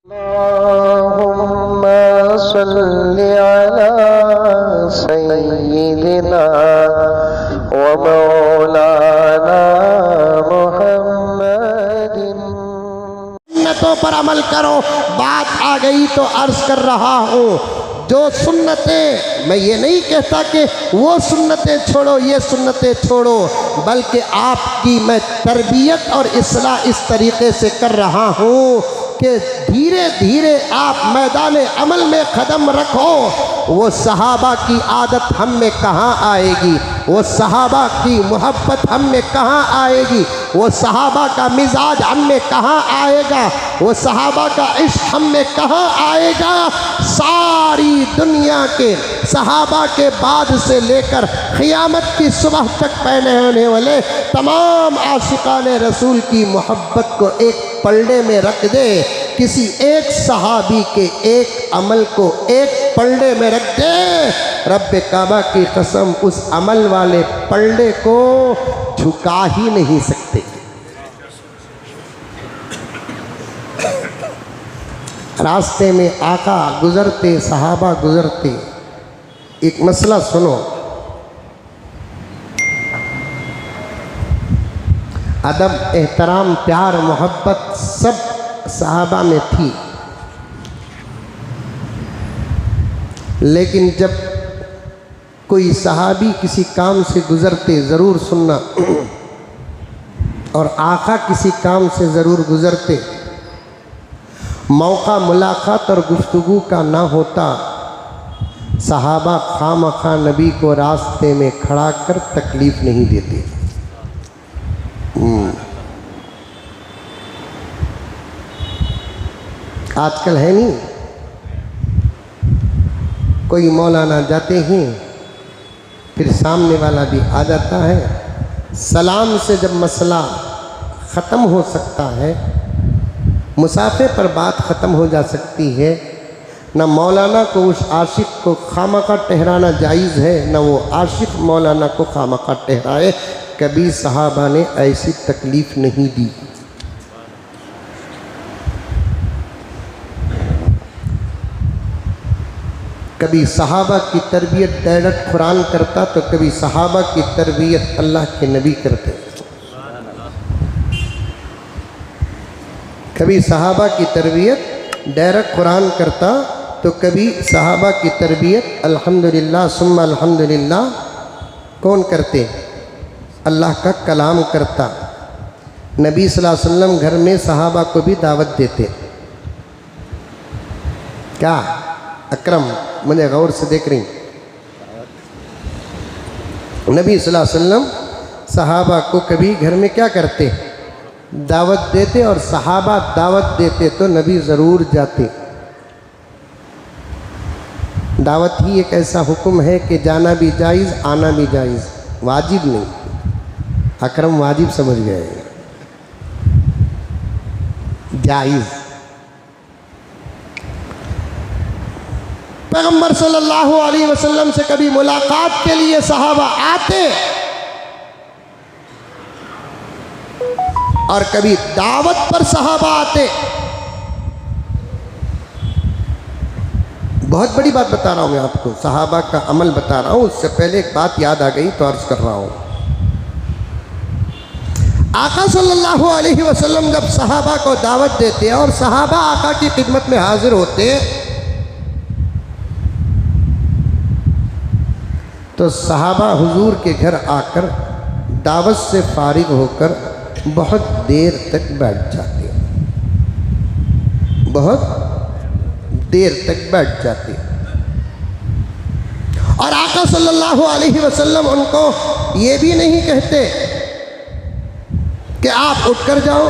अल्लाहुम्मा सल्लि अला सय्यिदिना व मौलाना मुहम्मदिन। सुन्नतों पर अमल करो। बात आ गई तो अर्ज कर रहा हूँ, जो सुन्नतें, मैं ये नहीं कहता कि वो सुन्नतें छोड़ो ये सुन्नतें छोड़ो, बल्कि आपकी मैं तरबियत और इस्लाह इस तरीक़े से कर रहा हूँ कि धीरे धीरे आप मैदान अमल में कदम रखो। वो सहाबा की आदत हम में कहाँ आएगी, वो सहाबा की मोहब्बत हम में कहाँ आएगी, वो सहाबा का मिजाज हम में कहाँ आएगा, वो सहाबा का इश्क हम में कहाँ आएगा। सारी दुनिया के सहाबा के बाद से लेकर क़यामत की सुबह तक पैदा होने वाले तमाम आशिकाने रसूल की मोहब्बत को एक पलड़े में रख दे, किसी एक सहाबी के एक अमल को एक पलड़े में रख दे, रब्बे काबा की कसम उस अमल वाले पलड़े को झुका ही नहीं सकते। रास्ते में आका गुजरते, सहाबा गुजरते, एक मसला सुनो, अदब, एहतराम, प्यार, मोहब्बत सब सहाबा में थी, लेकिन जब कोई सहाबी किसी काम से गुजरते ज़रूर सुनना, और आका किसी काम से ज़रूर गुजरते, मौका मुलाकात और गुफ्तगू का ना होता, सहाबा खामखा नबी को रास्ते में खड़ा कर तकलीफ़ नहीं देते। आजकल है नहीं, कोई मौलाना जाते हैं फिर सामने वाला भी आ जाता है, सलाम से जब मसला ख़त्म हो सकता है, मुसाफे पर बात ख़त्म हो जा सकती है, न मौलाना को उस आशिक को खामखा ठहराना जायज़ है, न वो आशिक मौलाना को खामखा ठहराए। कभी सहाबा ने ऐसी तकलीफ़ नहीं दी। कभी सहाबा की तरबियत डायरेक्ट कुरान करता, तो कभी सहाबा की तरबियत अल्लाह के नबी करते। कभी सहाबा की तरबियत डायरेक्ट कुरान करता, तो कभी सहाबा की तरबियत अल्हम्दुलिल्लाह सुम्मा अल्हम्दुलिल्लाह कौन करते? अल्लाह का कलाम करता। नबी सल्लल्लाहु अलैहि वसल्लम घर में सहाबा को भी दावत देते। क्या अकरम, मुझे गौर से देख रही, नबी सल्लल्लाहु अलैहि वसल्लम सहाबा को कभी घर में क्या करते? दावत देते, और सहाबा दावत देते तो नबी ज़रूर जाते। दावत ही एक ऐसा हुक्म है कि जाना भी जायज़, आना भी जायज़, वाजिब नहीं। अकरम वाजिब समझ गए, जायज़। पैगम्बर सल्लल्लाहु अलैहि वसल्लम से कभी मुलाकात के लिए सहाबा आते, और कभी दावत पर सहाबा आते। बहुत बड़ी बात बता रहा हूँ मैं आपको, सहाबा का अमल बता रहा हूँ। उससे पहले एक बात याद आ गई तो अर्ज़ कर रहा हूँ। आका सल्लल्लाहु अलैहि वसल्लम जब सहाबा को दावत देते और सहाबा आका की खिदमत में हाजिर होते, तो सहाबा हुजूर के घर आकर दावत से फारिग होकर बहुत देर तक बैठ जाते, बहुत देर तक बैठ जाते, और आका सल्लल्लाहु अलैहि वसल्लम उनको ये भी नहीं कहते कि आप उठकर जाओ।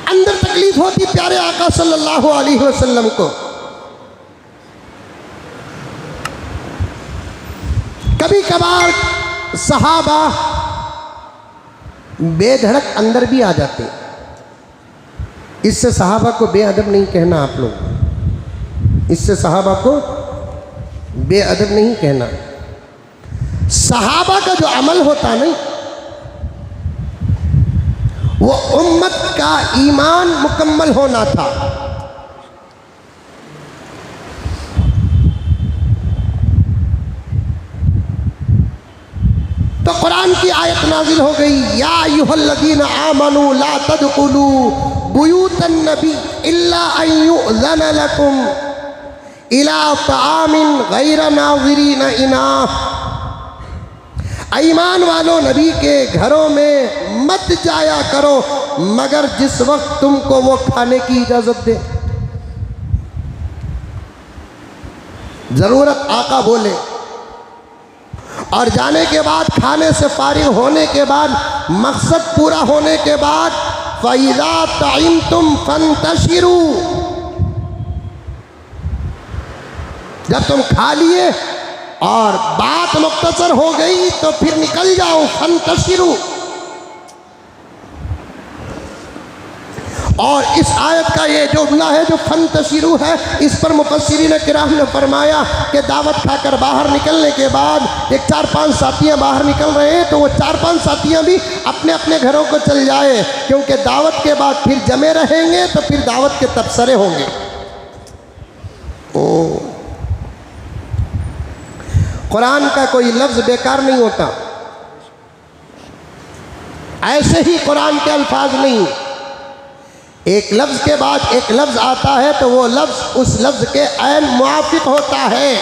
अंदर तकलीफ होती प्यारे आका सल्लल्लाहु अलैहि वसल्लम को। कभी कभार सहाबा बेधड़क अंदर भी आ जाते। इससे सहाबा को बेअदब नहीं कहना आप लोग, इससे सहाबा को बेअदब नहीं कहना। सहाबा का जो अमल होता नहीं, वो उम्मत का ईमान मुकम्मल होना था। तो कुरान की आयत नाजिल हो गई, या अय्युहल्लज़ीना आमनू ला तदखुलू बुयूतन नबी इल्ला अन युअज़न लकुम इला तामिन गैर नाज़िरीन इनाह। ईमान वालों, नबी के घरों में मत जाया करो मगर जिस वक्त तुमको वो खाने की इजाजत दे। जरूरत आका बोले, और जाने के बाद, खाने से फारिग होने के बाद, मकसद पूरा होने के बाद, फ़इज़ा तइमतुम फंतशिरू, जब तुम खा लिए और बात मुख्तसर हो गई तो फिर निकल जाओ, फंतशिरू। और इस आयत का ये जुमला है जो फंतशिरू है, इस पर मुफस्सिरीन किराम ने फरमाया कि दावत खाकर बाहर निकलने के बाद एक 4-5 साथियाँ बाहर निकल रहे हैं तो वो 4-5 साथियाँ भी अपने अपने घरों को चल जाए, क्योंकि दावत के बाद फिर जमे रहेंगे तो फिर दावत के तबसरे होंगे। कुरान का कोई लफ्ज़ बेकार नहीं होता, ऐसे ही कुरान के अल्फाज नहीं, एक लफ्ज़ के बाद एक लफ्ज़ आता है तो वो लफ्ज़ उस लफ्ज़ के ऐन मुआफ़िक होता है,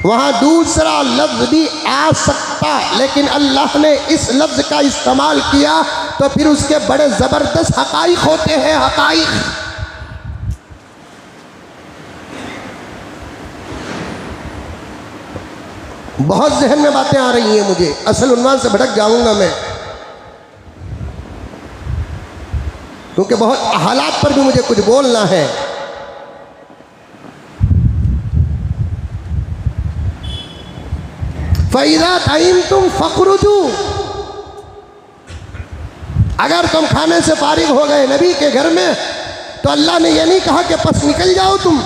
वहाँ दूसरा लफ्ज़ भी आ सकता, लेकिन अल्लाह ने इस लफ्ज़ का इस्तेमाल किया तो फिर उसके बड़े ज़बरदस्त हक़ाइक़ होते हैं, हक़ाइक़। बहुत जहन में बातें आ रही हैं मुझे, असल उन्वान से भटक जाऊंगा मैं, क्योंकि बहुत हालात पर भी मुझे कुछ बोलना है। फ़इज़ा तइमतुम फ़ख़रुजू, अगर तुम खाने से फारिग हो गए नबी के घर में तो अल्लाह ने यह नहीं कहा कि बस निकल जाओ तुम।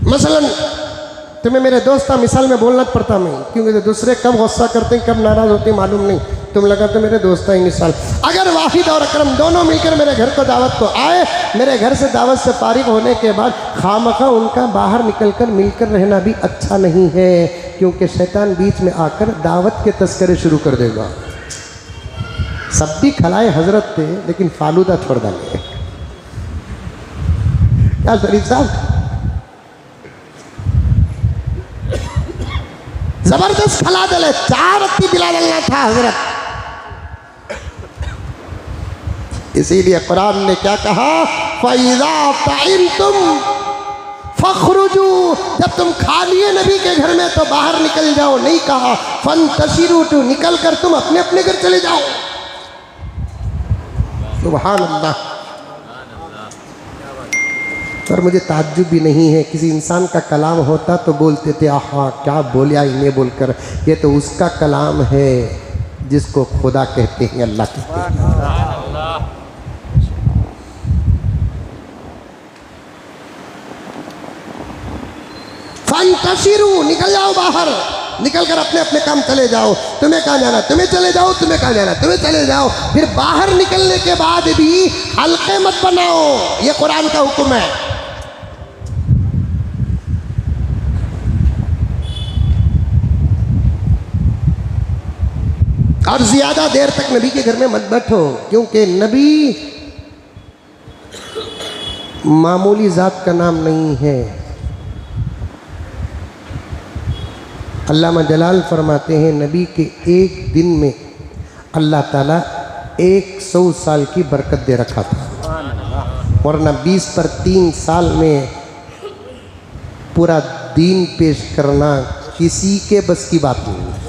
मसलन तुम्हें मेरे दोस्त मिसाल में बोलना पड़ता मैं, क्योंकि दूसरे कब गुस्सा करते हैं कब नाराज़ होते हैं मालूम नहीं, तुम लगा तो मेरे दोस्त ही मिसाल। अगर वाहिद और अकरम दोनों मिलकर मेरे घर को दावत को आए, मेरे घर से दावत से फारिग होने के बाद खामखा उनका बाहर निकलकर मिलकर रहना भी अच्छा नहीं है, क्योंकि शैतान बीच में आकर दावत के तस्करे शुरू कर देगा। सब भी खलाए हजरत थे लेकिन फालूदा छोड़ डाले, क्या शरीफ साहब, जबरदस्त खला दले, 4 रत्ती बिला डलना था हजरत। इसीलिए कुरान ने क्या कहा, फ़इज़ा तइमतुम फ़ख़रुजू, जब तुम खा लिए नबी के घर में तो बाहर निकल जाओ, नहीं कहा फंतशिरू, तो निकल कर तुम अपने अपने घर चले जाओ। सुभान अल्लाह। पर मुझे ताज्जुब भी नहीं है, किसी इंसान का कलाम होता तो बोलते थे आहा क्या बोलिया इन्हें बोलकर, ये तो उसका कलाम है जिसको खुदा कहते हैं, अल्लाह कहते हैं। फंतशिरू, निकल जाओ बाहर, निकल कर अपने अपने काम चले जाओ। तुम्हें कहाँ जाना, तुम्हें चले जाओ, तुम्हें कहाँ जाना, तुम्हें चले जाओ। फिर बाहर निकलने के बाद भी हल्के मत बनाओ, ये कुरान का हुक्म है। और ज्यादा देर तक नबी के घर में मत बैठो, क्योंकि नबी मामूली जात का नाम नहीं है। अल्लामा जलाल फरमाते हैं नबी के एक दिन में अल्लाह ताला 100 साल की बरकत दे रखा था, वरना 20 पर 3 साल में पूरा दीन पेश करना किसी के बस की बात नहीं।